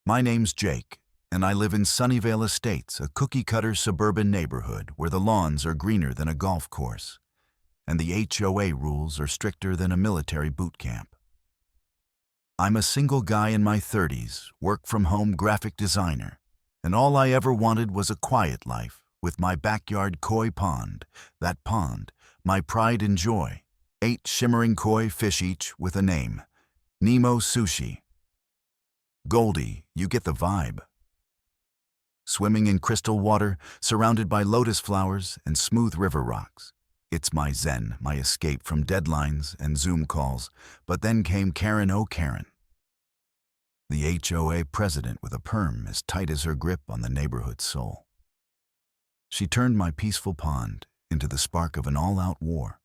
My name's Jake, and I live in Sunnyvale Estates, a cookie-cutter suburban neighborhood where the lawns are greener than a golf course, and the HOA rules are stricter than a military boot camp. I'm a single guy in my 30s, work-from-home graphic designer, and all I ever wanted was a quiet life with my backyard koi pond. That pond, my pride and joy. 8 shimmering koi fish each with a name. Nemo Sushi. Goldie, you get the vibe. Swimming in crystal water, surrounded by lotus flowers and smooth river rocks. It's my zen, my escape from deadlines and Zoom calls. But then came Karen, the HOA president with a perm as tight as her grip on the neighborhood's soul. She turned my peaceful pond into the spark of an all-out war.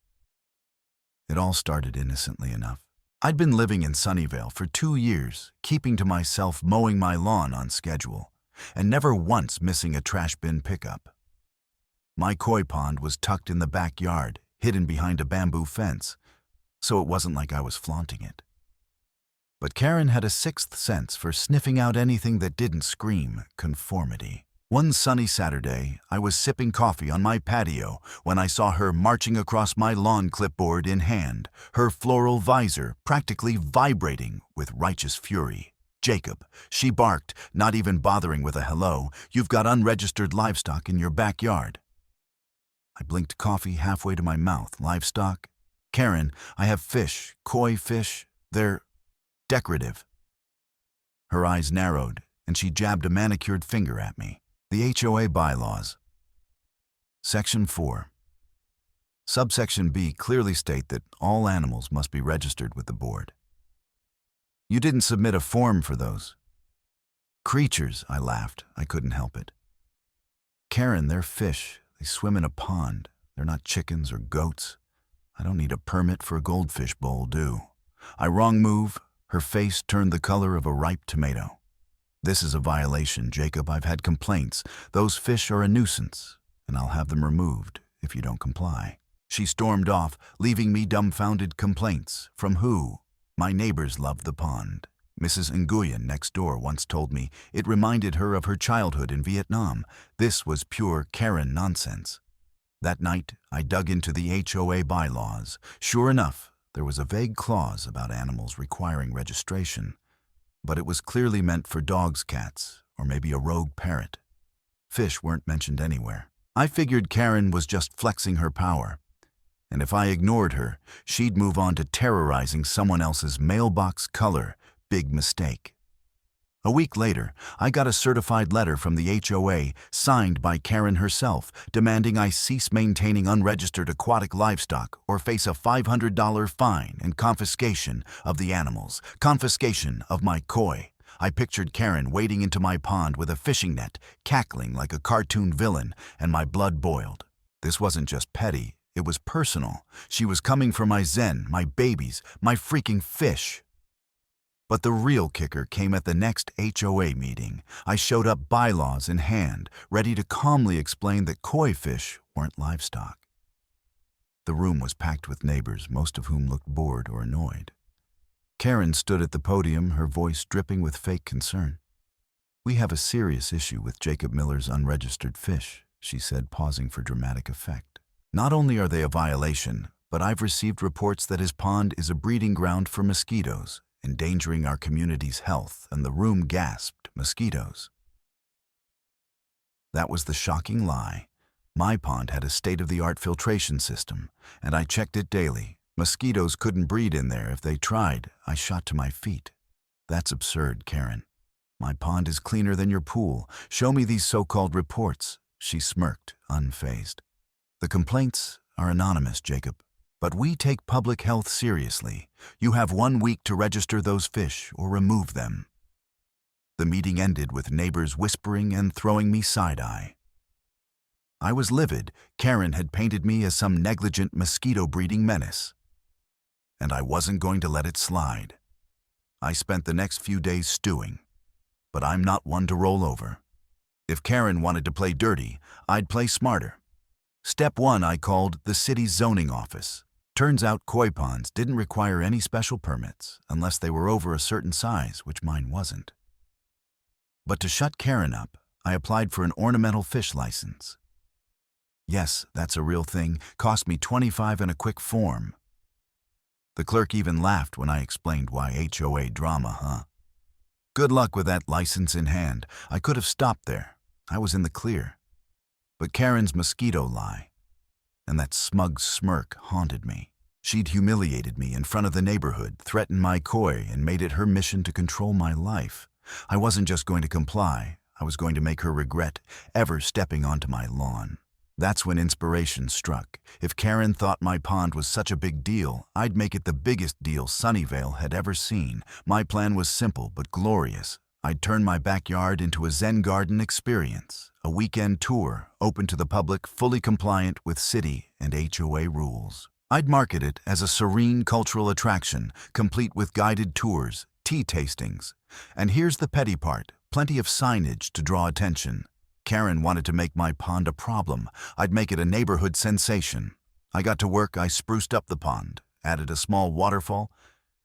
It all started innocently enough. I'd been living in Sunnyvale for 2 years, keeping to myself, mowing my lawn on schedule, and never once missing a trash bin pickup. My koi pond was tucked in the backyard, hidden behind a bamboo fence, so it wasn't like I was flaunting it. But Karen had a sixth sense for sniffing out anything that didn't scream conformity. One sunny Saturday, I was sipping coffee on my patio when I saw her marching across my lawn, clipboard in hand, her floral visor practically vibrating with righteous fury. "Jacob," she barked, not even bothering with a hello, "you've got unregistered livestock in your backyard." I blinked coffee halfway to my mouth. "Livestock? Karen, I have fish, koi fish. They're decorative." Her eyes narrowed, and she jabbed a manicured finger at me. The HOA bylaws. Section 4. Subsection B clearly state that all animals must be registered with the board. "You didn't submit a form for those." "Creatures," I laughed. I couldn't help it. "Karen, they're fish. They swim in a pond. They're not chickens or goats. I don't need a permit for a goldfish bowl, do I?" Wrong move. Her face turned the color of a ripe tomato. "This is a violation, Jacob. I've had complaints. Those fish are a nuisance, and I'll have them removed if you don't comply." She stormed off, leaving me dumbfounded. Complaints? From who? My neighbors loved the pond. Mrs. Nguyen next door once told me it reminded her of her childhood in Vietnam. This was pure Karen nonsense. That night, I dug into the HOA bylaws. Sure enough, there was a vague clause about animals requiring registration, but it was clearly meant for dogs, cats, or maybe a rogue parrot. Fish weren't mentioned anywhere. I figured Karen was just flexing her power, and if I ignored her, she'd move on to terrorizing someone else's mailbox color. Big mistake. A week later, I got a certified letter from the HOA signed by Karen herself, demanding I cease maintaining unregistered aquatic livestock or face a $500 fine and confiscation of the animals. Confiscation of my koi. I pictured Karen wading into my pond with a fishing net, cackling like a cartoon villain, and my blood boiled. This wasn't just petty, it was personal. She was coming for my zen, my babies, my freaking fish. But the real kicker came at the next HOA meeting. I showed up, bylaws in hand, ready to calmly explain that koi fish weren't livestock. The room was packed with neighbors, most of whom looked bored or annoyed. Karen stood at the podium, her voice dripping with fake concern. "We have a serious issue with Jacob Miller's unregistered fish," she said, pausing for dramatic effect. "Not only are they a violation, but I've received reports that his pond is a breeding ground for mosquitoes, endangering our community's health," and the room gasped. Mosquitoes. That was the shocking lie. My pond had a state-of-the-art filtration system, and I checked it daily. Mosquitoes couldn't breed in there. If they tried, I shot to my feet. "That's absurd, Karen. My pond is cleaner than your pool. Show me these so-called reports." She smirked, unfazed. "The complaints are anonymous, Jacob. But we take public health seriously. You have 1 week to register those fish or remove them." The meeting ended with neighbors whispering and throwing me side-eye. I was livid. Karen had painted me as some negligent mosquito-breeding menace. And I wasn't going to let it slide. I spent the next few days stewing. But I'm not one to roll over. If Karen wanted to play dirty, I'd play smarter. Step 1 I called the city's zoning office. Turns out koi ponds didn't require any special permits unless they were over a certain size, which mine wasn't. But to shut Karen up, I applied for an ornamental fish license. Yes, that's a real thing, cost me $25 and a quick form. The clerk even laughed when I explained why HOA drama, huh? Good luck with that license in hand. I could have stopped there. I was in the clear. But Karen's mosquito lie and that smug smirk haunted me. She'd humiliated me in front of the neighborhood, threatened my koi, and made it her mission to control my life. I wasn't just going to comply, I was going to make her regret ever stepping onto my lawn. That's when inspiration struck. If Karen thought my pond was such a big deal, I'd make it the biggest deal Sunnyvale had ever seen. My plan was simple but glorious. I'd turn my backyard into a Zen garden experience, a weekend tour open to the public, fully compliant with city and HOA rules. I'd market it as a serene cultural attraction, complete with guided tours, tea tastings. And here's the petty part, plenty of signage to draw attention. Karen wanted to make my pond a problem. I'd make it a neighborhood sensation. I got to work, I spruced up the pond, added a small waterfall,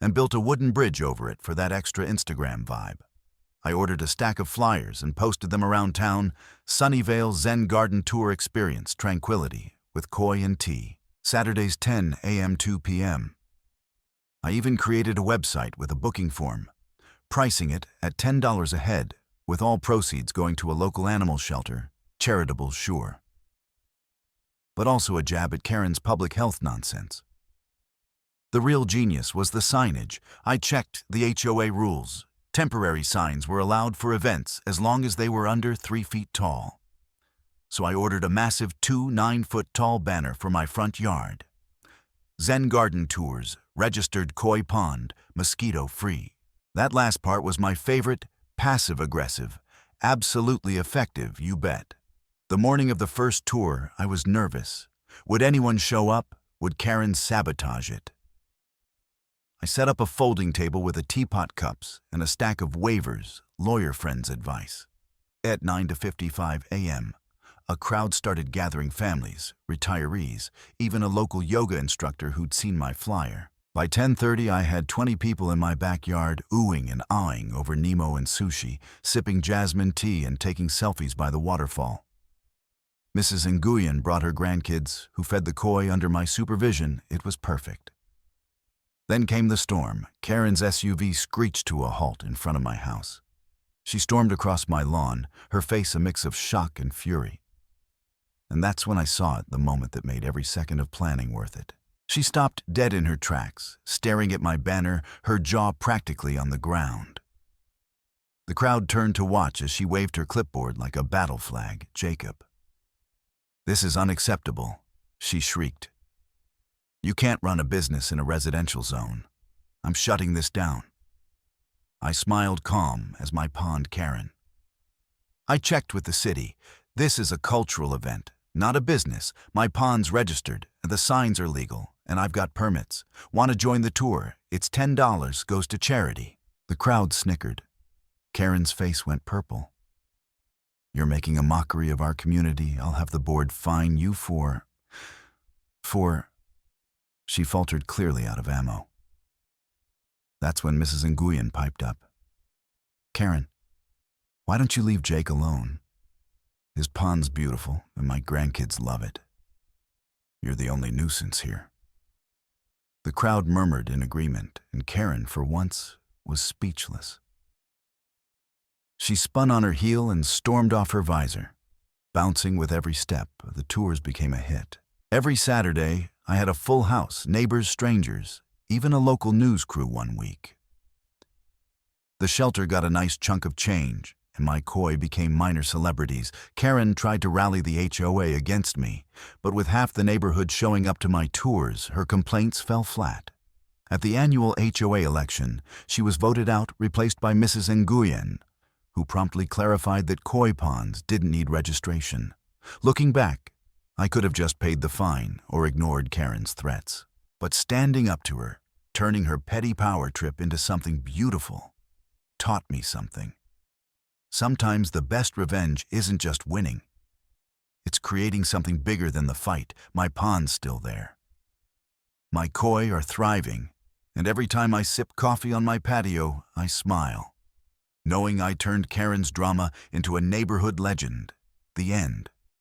and built a wooden bridge over it for that extra Instagram vibe. I ordered a stack of flyers and posted them around town. Sunnyvale Zen Garden Tour Experience, Tranquility, with koi and tea. Saturdays 10 a.m. 2 p.m. I even created a website with a booking form, pricing it at $10 a head, with all proceeds going to a local animal shelter, charitable sure. But also a jab at Karen's public health nonsense. The real genius was the signage. I checked the HOA rules. Temporary signs were allowed for events as long as they were under 3 feet tall. So I ordered a massive 2 9-foot-tall banner for my front yard. Zen Garden Tours, registered koi pond, mosquito-free. That last part was my favorite, passive-aggressive, absolutely effective, you bet. The morning of the first tour, I was nervous. Would anyone show up? Would Karen sabotage it? I set up a folding table with a teapot cups and a stack of waivers, lawyer friends' advice. At 9:55 a.m., a crowd started gathering, families, retirees, even a local yoga instructor who'd seen my flyer. By 10:30, I had 20 people in my backyard oohing and ahhing over Nemo and sushi, sipping jasmine tea and taking selfies by the waterfall. Mrs. Nguyen brought her grandkids, who fed the koi under my supervision. It was perfect. Then came the storm. Karen's SUV screeched to a halt in front of my house. She stormed across my lawn, her face a mix of shock and fury. And that's when I saw it, the moment that made every second of planning worth it. She stopped dead in her tracks, staring at my banner, her jaw practically on the ground. The crowd turned to watch as she waved her clipboard like a battle flag. "Jacob, this is unacceptable," she shrieked. "You can't run a business in a residential zone. I'm shutting this down." I smiled calm as my pond Karen. "I checked with the city. This is a cultural event, not a business. My pond's registered, the signs are legal, and I've got permits. Want to join the tour? It's $10, goes to charity." The crowd snickered. Karen's face went purple. "You're making a mockery of our community. I'll have the board fine you for... She faltered, clearly out of ammo. That's when Mrs. Nguyen piped up. "Karen, why don't you leave Jake alone? His pond's beautiful, and my grandkids love it. You're the only nuisance here." The crowd murmured in agreement, and Karen, for once, was speechless. She spun on her heel and stormed off her visor. Bouncing with every step, the tours became a hit. Every Saturday, I had a full house, neighbors, strangers, even a local news crew one week. The shelter got a nice chunk of change, and my koi became minor celebrities. Karen tried to rally the HOA against me, but with half the neighborhood showing up to my tours, her complaints fell flat. At the annual HOA election, she was voted out, replaced by Mrs. Nguyen, who promptly clarified that koi ponds didn't need registration. Looking back, I could have just paid the fine or ignored Karen's threats. But standing up to her, turning her petty power trip into something beautiful, taught me something. Sometimes the best revenge isn't just winning. It's creating something bigger than the fight. My pond's still there. My koi are thriving, and every time I sip coffee on my patio, I smile. knowing I turned Karen's drama into a neighborhood legend. The end.